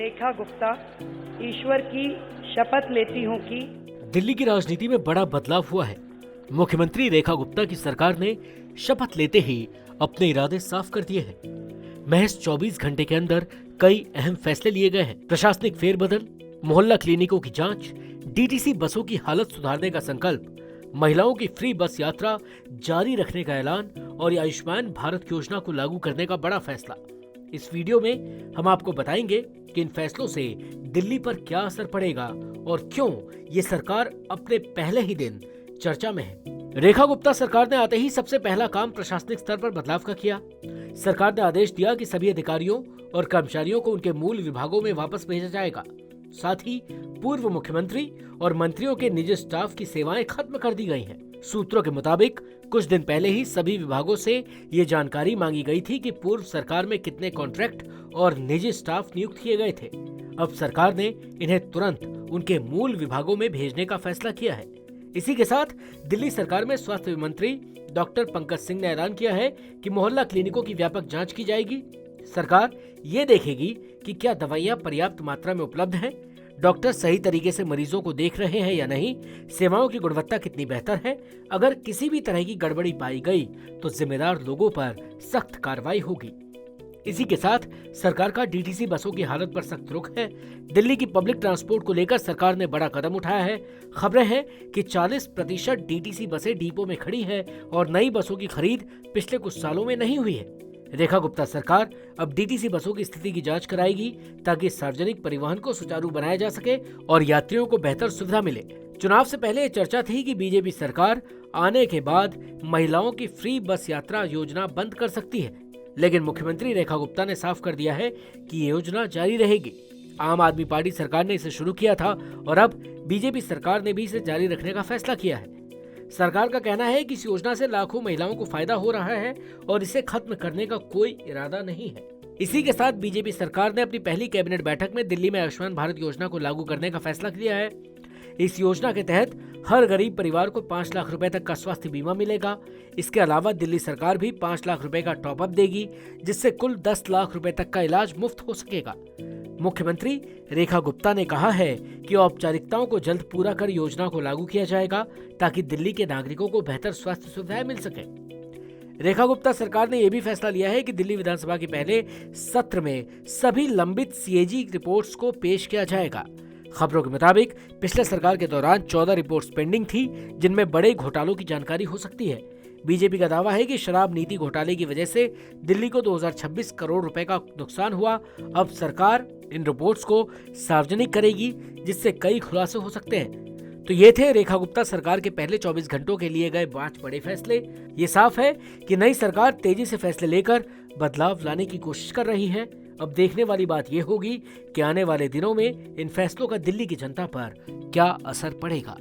रेखा गुप्ता ईश्वर की शपथ लेती हूँ कि दिल्ली की राजनीति में बड़ा बदलाव हुआ है। मुख्यमंत्री रेखा गुप्ता की सरकार ने शपथ लेते ही अपने इरादे साफ कर दिए हैं। महज 24 घंटे के अंदर कई अहम फैसले लिए गए हैं। प्रशासनिक फेरबदल, मोहल्ला क्लिनिकों की जांच, डीटीसी बसों की हालत सुधारने का संकल्प, महिलाओं की फ्री बस यात्रा जारी रखने का ऐलान और आयुष्मान भारत योजना को लागू करने का बड़ा फैसला। इस वीडियो में हम आपको बताएंगे कि इन फैसलों से दिल्ली पर क्या असर पड़ेगा और क्यों ये सरकार अपने पहले ही दिन चर्चा में है। रेखा गुप्ता सरकार ने आते ही सबसे पहला काम प्रशासनिक स्तर पर बदलाव का किया। सरकार ने आदेश दिया कि सभी अधिकारियों और कर्मचारियों को उनके मूल विभागों में वापस भेजा जाएगा। साथ ही पूर्व मुख्यमंत्री और मंत्रियों के निजी स्टाफ की सेवाएं खत्म कर दी गई हैं। सूत्रों के मुताबिक कुछ दिन पहले ही सभी विभागों से ये जानकारी मांगी गई थी कि पूर्व सरकार में कितने कॉन्ट्रैक्ट और निजी स्टाफ नियुक्त किए गए थे। अब सरकार ने इन्हें तुरंत उनके मूल विभागों में भेजने का फैसला किया है। इसी के साथ दिल्ली सरकार में स्वास्थ्य मंत्री डॉक्टर पंकज सिंह ने ऐलान किया है कि मोहल्ला क्लिनिकों की व्यापक जांच की जाएगी। सरकार ये देखेगी कि क्या दवाइयां पर्याप्त मात्रा में उपलब्ध हैं, डॉक्टर सही तरीके से मरीजों को देख रहे हैं या नहीं, सेवाओं की गुणवत्ता कितनी बेहतर है। अगर किसी भी तरह की गड़बड़ी पाई गई तो जिम्मेदार लोगों पर सख्त कार्रवाई होगी। इसी के साथ सरकार का डीटीसी बसों की हालत पर सख्त रुख है। दिल्ली की पब्लिक ट्रांसपोर्ट को लेकर सरकार ने बड़ा कदम उठाया है। खबरें हैं कि 40% डीटीसी बसें डिपो में खड़ी हैं और नई बसों की खरीद पिछले कुछ सालों में नहीं हुई है। रेखा गुप्ता सरकार अब डीटीसी बसों की स्थिति की जांच कराएगी ताकि सार्वजनिक परिवहन को सुचारू बनाया जा सके और यात्रियों को बेहतर सुविधा मिले। चुनाव से पहले चर्चा थी कि बीजेपी सरकार आने के बाद महिलाओं की फ्री बस यात्रा योजना बंद कर सकती है, लेकिन मुख्यमंत्री रेखा गुप्ता ने साफ कर दिया है कि ये योजना जारी रहेगी। आम आदमी पार्टी सरकार ने इसे शुरू किया था और अब बीजेपी सरकार ने भी इसे जारी रखने का फैसला किया है। सरकार का कहना है कि इस योजना से लाखों महिलाओं को फायदा हो रहा है और इसे खत्म करने का कोई इरादा नहीं है। इसी के साथ बीजेपी सरकार ने अपनी पहली कैबिनेट बैठक में दिल्ली में आयुष्मान भारत योजना को लागू करने का फैसला किया है। इस योजना के तहत हर गरीब परिवार को 5 लाख रुपए तक का स्वास्थ्य बीमा मिलेगा। इसके अलावा दिल्ली सरकार भी 5 लाख रुपए का टॉप अप देगी, जिससे कुल 10 लाख रुपए तक का इलाज मुफ्त हो सकेगा। मुख्यमंत्री रेखा गुप्ता ने कहा है कि औपचारिकताओं को जल्द पूरा कर योजना को लागू किया जाएगा ताकि दिल्ली के नागरिकों को बेहतर स्वास्थ्य सुविधाएं मिल सके। रेखा गुप्ता सरकार ने यह भी फैसला लिया है कि दिल्ली विधानसभा के पहले सत्र में सभी लंबित सीएजी रिपोर्ट्स को पेश किया जाएगा। खबरों के मुताबिक पिछले सरकार के दौरान 14 रिपोर्ट्स पेंडिंग थी, जिनमें बड़े घोटालों की जानकारी हो सकती है। बीजेपी का दावा है कि शराब नीति घोटाले की वजह से दिल्ली को 2026 करोड़ रुपए का नुकसान हुआ। अब सरकार इन रिपोर्ट्स को सार्वजनिक करेगी, जिससे कई खुलासे हो सकते हैं। तो ये थे रेखा गुप्ता सरकार के पहले 24 घंटों के लिए गए 5 बड़े फैसले। ये साफ है कि नई सरकार तेजी से फैसले लेकर बदलाव लाने की कोशिश कर रही है। अब देखने वाली बात ये होगी कि आने वाले दिनों में इन फैसलों का दिल्ली की जनता पर क्या असर पड़ेगा।